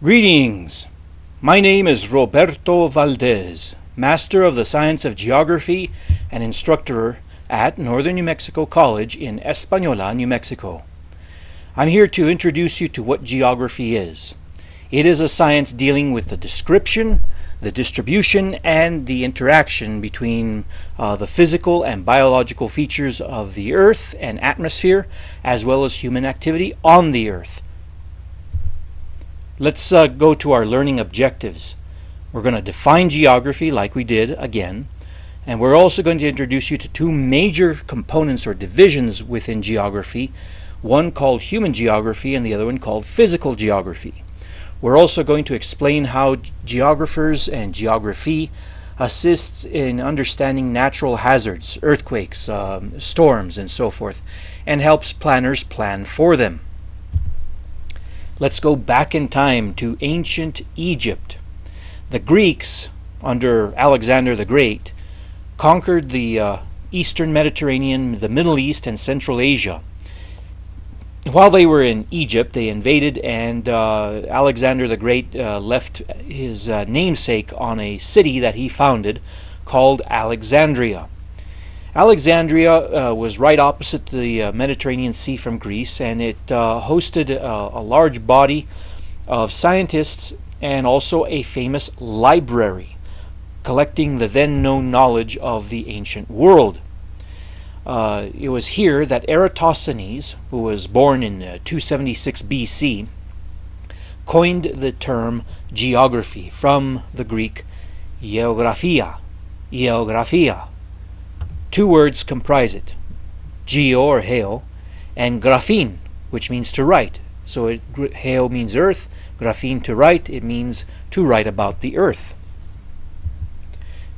Greetings! My name is Roberto Valdez, Master of the Science of Geography and instructor at Northern New Mexico College in Española, New Mexico. I'm here to introduce you to what geography is. It is a science dealing with the description, the distribution, and the interaction between the physical and biological features of the Earth and atmosphere, as well as human activity on the Earth. Let's go to our learning objectives. We're going to define geography like we did again, and we're also going to introduce you to two major components or divisions within geography, one called human geography and the other one called physical geography. We're also going to explain how geographers and geography assists in understanding natural hazards, earthquakes, storms, and so forth, and helps planners plan for them. Let's go back in time to ancient Egypt. The Greeks, under Alexander the Great, conquered the eastern Mediterranean, the Middle East, and Central Asia. While they were in Egypt, they invaded, and Alexander the Great left his namesake on a city that he founded called Alexandria. Alexandria was right opposite the Mediterranean Sea from Greece, and it hosted a large body of scientists and also a famous library, collecting the then known knowledge of the ancient world. It was here that Eratosthenes, who was born in 276 BC, coined the term geography from the Greek geographia. Two words comprise it, geo or heo, and graphin, which means to write. So heo means earth, graphin to write, it means to write about the earth.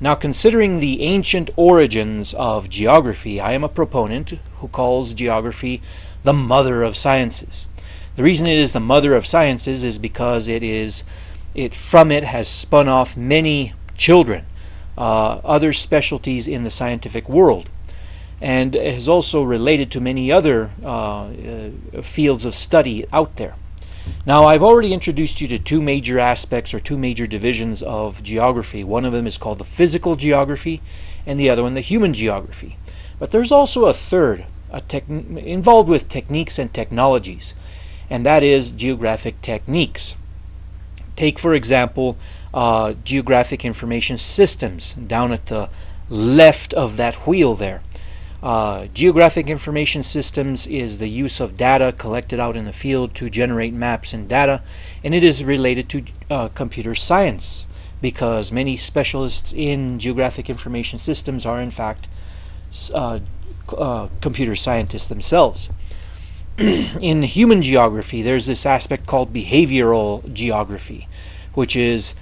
Now, considering the ancient origins of geography, I am a proponent who calls geography the mother of sciences. The reason it is the mother of sciences is because from it has spun off many children, other specialties in the scientific world, and is also related to many other fields of study out there. Now, I've already introduced you to two major aspects or two major divisions of geography. One of them is called the physical geography, and the other one the human geography. But there's also a third, involved with techniques and technologies, and that is geographic techniques. Take, for example, geographic information systems down at the left of that wheel there. Geographic information systems is the use of data collected out in the field to generate maps and data, and it is related to computer science, because many specialists in geographic information systems are in fact computer scientists themselves. In human geography, there's this aspect called behavioral geography, which is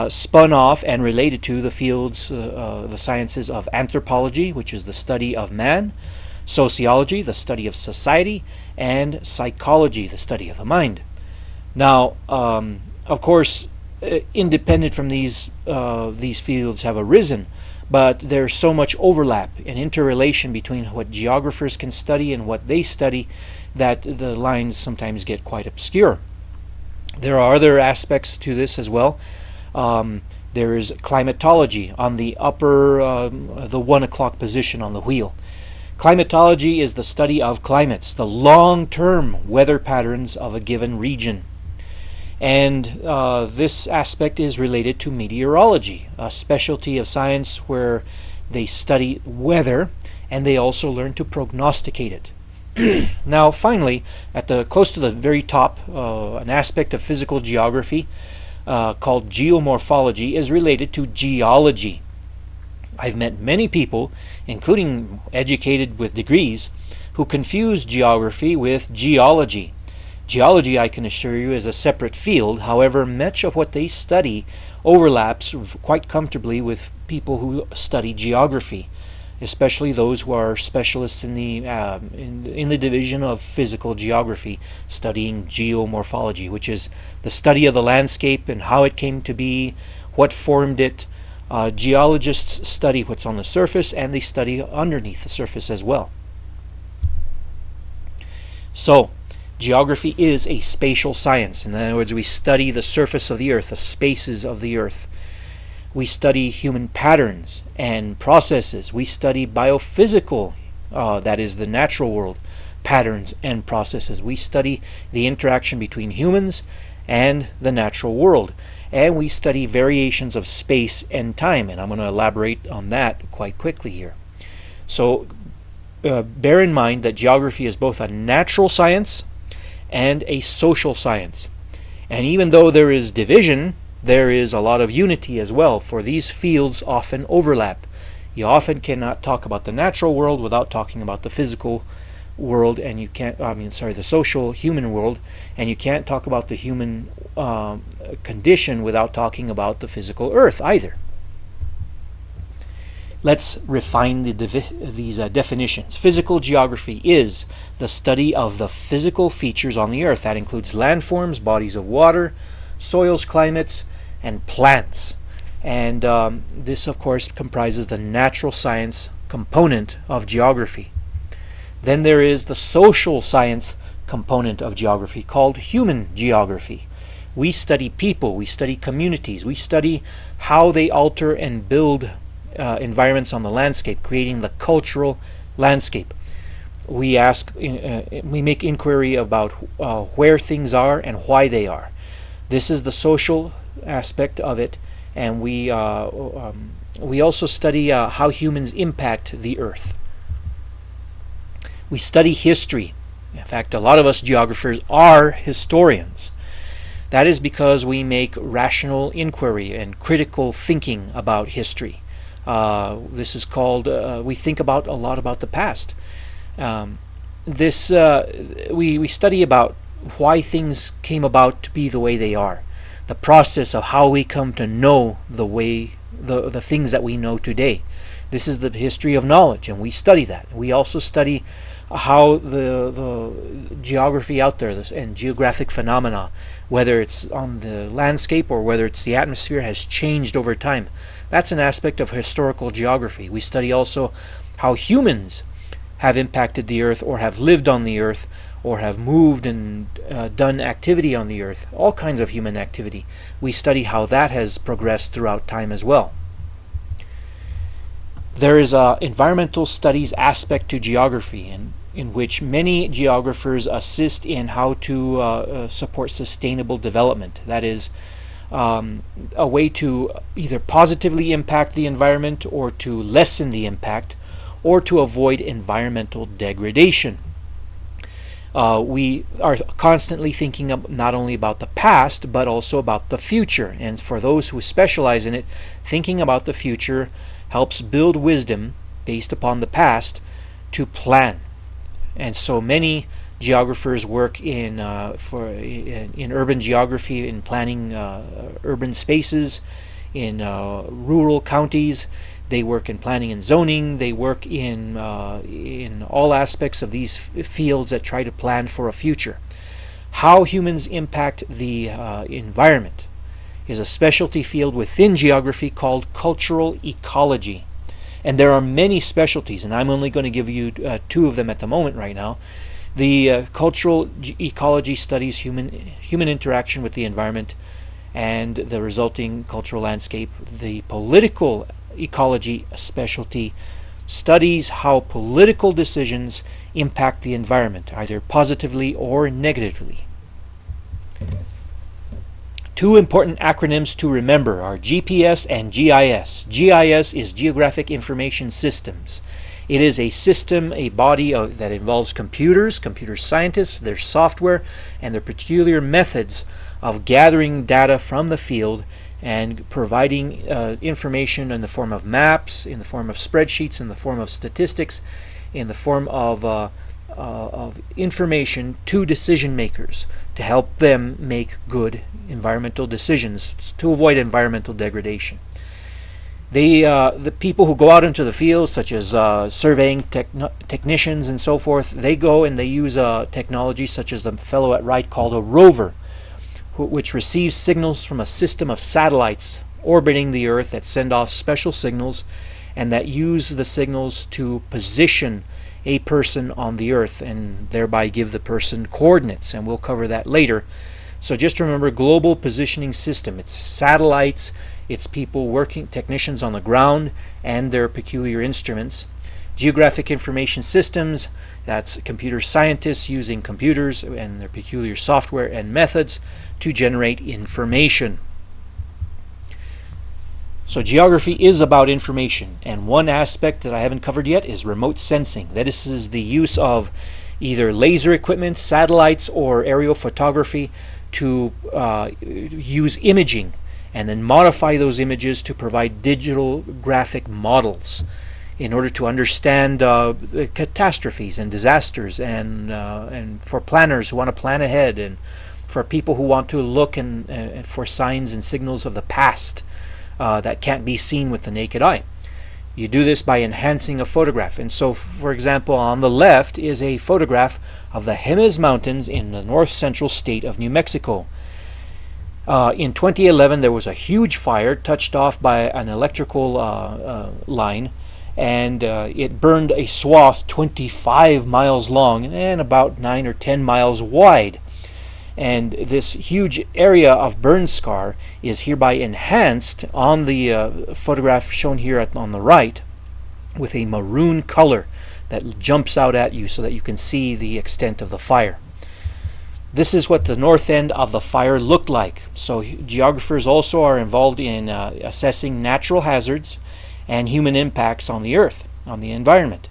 spun off and related to the fields, the sciences of anthropology, which is the study of man, sociology, the study of society, and psychology, the study of the mind. Now, of course, independent from these fields have arisen, but there's so much overlap and interrelation between what geographers can study and what they study that the lines sometimes get quite obscure. There are other aspects to this as well. There is climatology on the upper, the 1 o'clock position on the wheel. Climatology is the study of climates, the long-term weather patterns of a given region. And this aspect is related to meteorology, a specialty of science where they study weather and they also learn to prognosticate it. Now, finally, close to the very top, an aspect of physical geography called geomorphology is related to geology. I've met many people, including educated with degrees, who confuse geography with geology. Geology, I can assure you, is a separate field. However, much of what they study overlaps quite comfortably with people who study geography, especially those who are specialists in the division of physical geography, studying geomorphology, which is the study of the landscape and how it came to be, what formed it. Geologists study what's on the surface, and they study underneath the surface as well. So, Geography is a spatial science. In other words, we study the surface of the earth, the spaces of the earth. We study human patterns and processes. We study biophysical, that is the natural world, patterns and processes. We study the interaction between humans and the natural world. And we study variations of space and time. And I'm going to elaborate on that quite quickly here. So bear in mind that geography is both a natural science and a social science. And even though there is division, there is a lot of unity as well, for these fields often overlap. You often cannot talk about the natural world without talking about the physical world, and the social human world, and you can't talk about the human condition without talking about the physical earth either. Let's refine these definitions. Physical geography is the study of the physical features on the earth. That includes landforms, bodies of water, soils, climates, and plants. And this, of course, comprises the natural science component of geography. Then there is the social science component of geography called human geography. We study people, we study communities, we study how they alter and build environments on the landscape, creating the cultural landscape. We make inquiry about where things are and why they are. This is the social aspect of it, and we also study how humans impact the earth. We study history. In fact, a lot of us geographers are historians. That is because we make rational inquiry and critical thinking about history. This is called, we think about a lot about the past. We study about why things came about to be the way they are. The process of how we come to know the things that we know today. This is the history of knowledge, and we study that. We also study how the geography out there and geographic phenomena, whether it's on the landscape or whether it's the atmosphere, has changed over time. That's an aspect of historical geography. We study also how humans have impacted the earth or have lived on the earth or have moved and done activity on the earth, all kinds of human activity. We study how that has progressed throughout time as well. There is an environmental studies aspect to geography, in which many geographers assist in how to support sustainable development. That is a way to either positively impact the environment or to lessen the impact or to avoid environmental degradation. We are constantly thinking not only about the past but also about the future, and for those who specialize in it, thinking about the future helps build wisdom based upon the past to plan. And so many geographers work in urban geography, in planning urban spaces, in rural counties. They work in planning and zoning. They work in all aspects of these fields that try to plan for a future. How humans impact the environment is a specialty field within geography called cultural ecology. And there are many specialties, and I'm only going to give you two of them at the moment right now. The cultural ecology studies human interaction with the environment and the resulting cultural landscape. The political ecology specialty studies how political decisions impact the environment, either positively or negatively. Two important acronyms to remember are GPS and GIS. GIS is Geographic Information Systems. It is a system, a body that involves computer scientists, their software, and their peculiar methods of gathering data from the field and providing information in the form of maps, in the form of spreadsheets, in the form of statistics, in the form of information to decision makers to help them make good environmental decisions to avoid environmental degradation. The people who go out into the field, such as surveying technicians and so forth, they go and they use technology such as the fellow at Wright called a rover, which receives signals from a system of satellites orbiting the Earth that send off special signals and that use the signals to position a person on the Earth and thereby give the person coordinates, and we'll cover that later. So just remember, global positioning system. It's satellites, it's people working, technicians on the ground and their peculiar instruments. Geographic information systems, that's computer scientists using computers and their peculiar software and methods to generate information. So geography is about information, and one aspect that I haven't covered yet is remote sensing. That is the use of either laser equipment, satellites, or aerial photography to use imaging and then modify those images to provide digital graphic models in order to understand catastrophes and disasters, and for planners who want to plan ahead, and for people who want to look and for signs and signals of the past that can't be seen with the naked eye. You do this by enhancing a photograph. And so, for example, on the left is a photograph of the Jemez Mountains in the north-central state of New Mexico. In 2011, there was a huge fire touched off by an electrical line, and it burned a swath 25 miles long and about 9 or 10 miles wide. And this huge area of burn scar is hereby enhanced on the photograph shown here on the right with a maroon color that jumps out at you so that you can see the extent of the fire. This is what the north end of the fire looked like. So geographers also are involved in assessing natural hazards and human impacts on the earth, on the environment.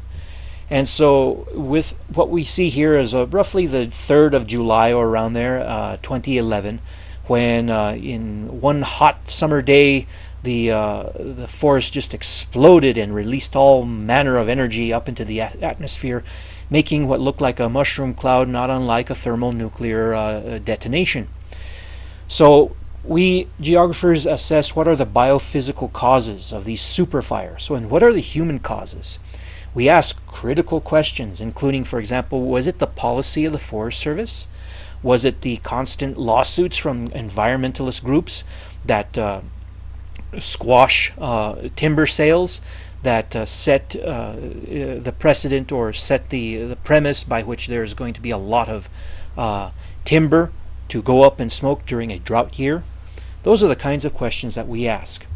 And so with what we see here is roughly the 3rd of July or around there, 2011, when in one hot summer day the forest just exploded and released all manner of energy up into the atmosphere, making what looked like a mushroom cloud, not unlike a thermonuclear detonation. So we geographers assess what are the biophysical causes of these superfires. And what are the human causes? We ask critical questions, including, for example, was it the policy of the Forest Service? Was it the constant lawsuits from environmentalist groups that squash timber sales, that set the precedent or set the premise by which there is going to be a lot of timber to go up in smoke during a drought year? Those are the kinds of questions that we ask.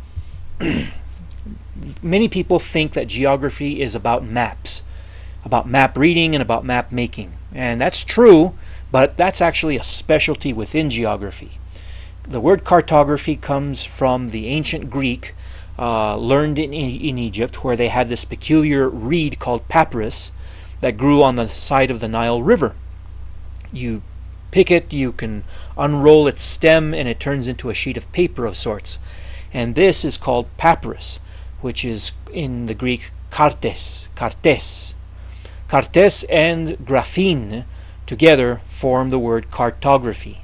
Many people think that geography is about maps, about map reading and about map making. And that's true, but that's actually a specialty within geography. The word cartography comes from the ancient Greek learned in Egypt, where they had this peculiar reed called papyrus that grew on the side of the Nile River. You pick it, you can unroll its stem, and it turns into a sheet of paper of sorts. And this is called papyrus, which is in the Greek kartes. Kartes and graphene together form the word cartography.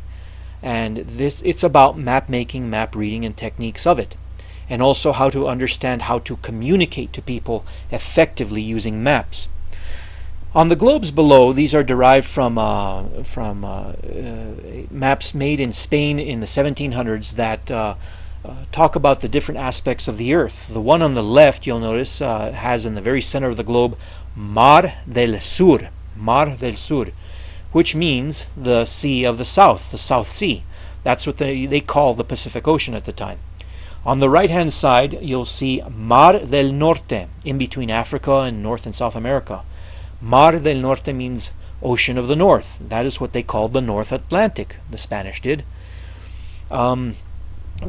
And it's about map making, map reading, and techniques of it. And also how to understand how to communicate to people effectively using maps. On the globes below, these are derived from maps made in Spain in the 1700s that talk about the different aspects of the earth. The one on the left, you'll notice, has in the very center of the globe Mar del Sur, which means the Sea of the South, the South Sea. That's what they called the Pacific Ocean at the time. On the right-hand side, you'll see Mar del Norte, in between Africa and North and South America. Mar del Norte means Ocean of the North. That is what they called the North Atlantic, the Spanish did.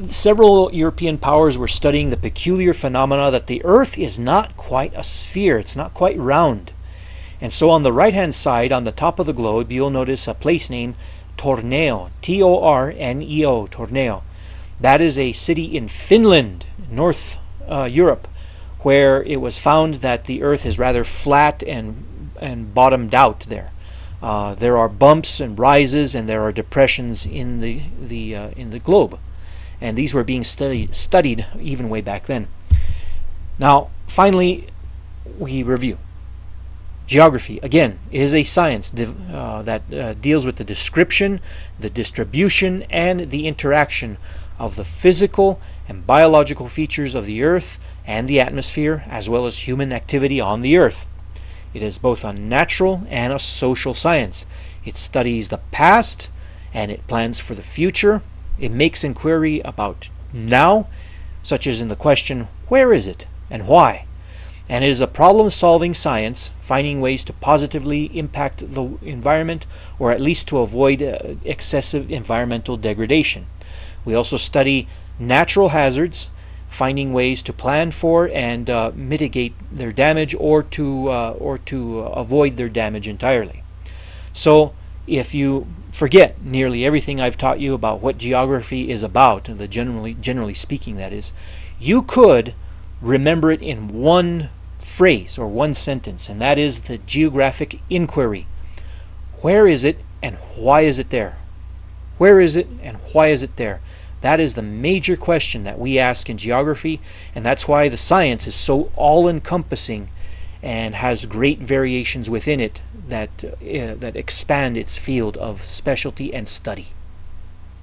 Several European powers were studying the peculiar phenomena that the Earth is not quite a sphere, it's not quite round. And so on the right-hand side, on the top of the globe, you'll notice a place name, Torneo, T-O-R-N-E-O, Torneo. That is a city in Finland, North Europe, where it was found that the Earth is rather flat and bottomed out there. There are bumps and rises, and there are depressions in the globe. And these were being studied even way back then. Now, finally, we review. Geography, again, is a science that deals with the description, the distribution, and the interaction of the physical and biological features of the Earth and the atmosphere, as well as human activity on the Earth. It is both a natural and a social science. It studies the past and it plans for the future. It makes inquiry about now, such as in the question, where is it and why? And it is a problem-solving science, finding ways to positively impact the environment or at least to avoid excessive environmental degradation. We also study natural hazards, finding ways to plan for and mitigate their damage or to avoid their damage entirely. So if you forget nearly everything I've taught you about what geography is about, and the generally speaking that is, you could remember it in one phrase or one sentence, and that is the geographic inquiry. Where is it and why is it there? Where is it and why is it there? That is the major question that we ask in geography, and that's why the science is so all-encompassing and has great variations within it that expand its field of specialty and study.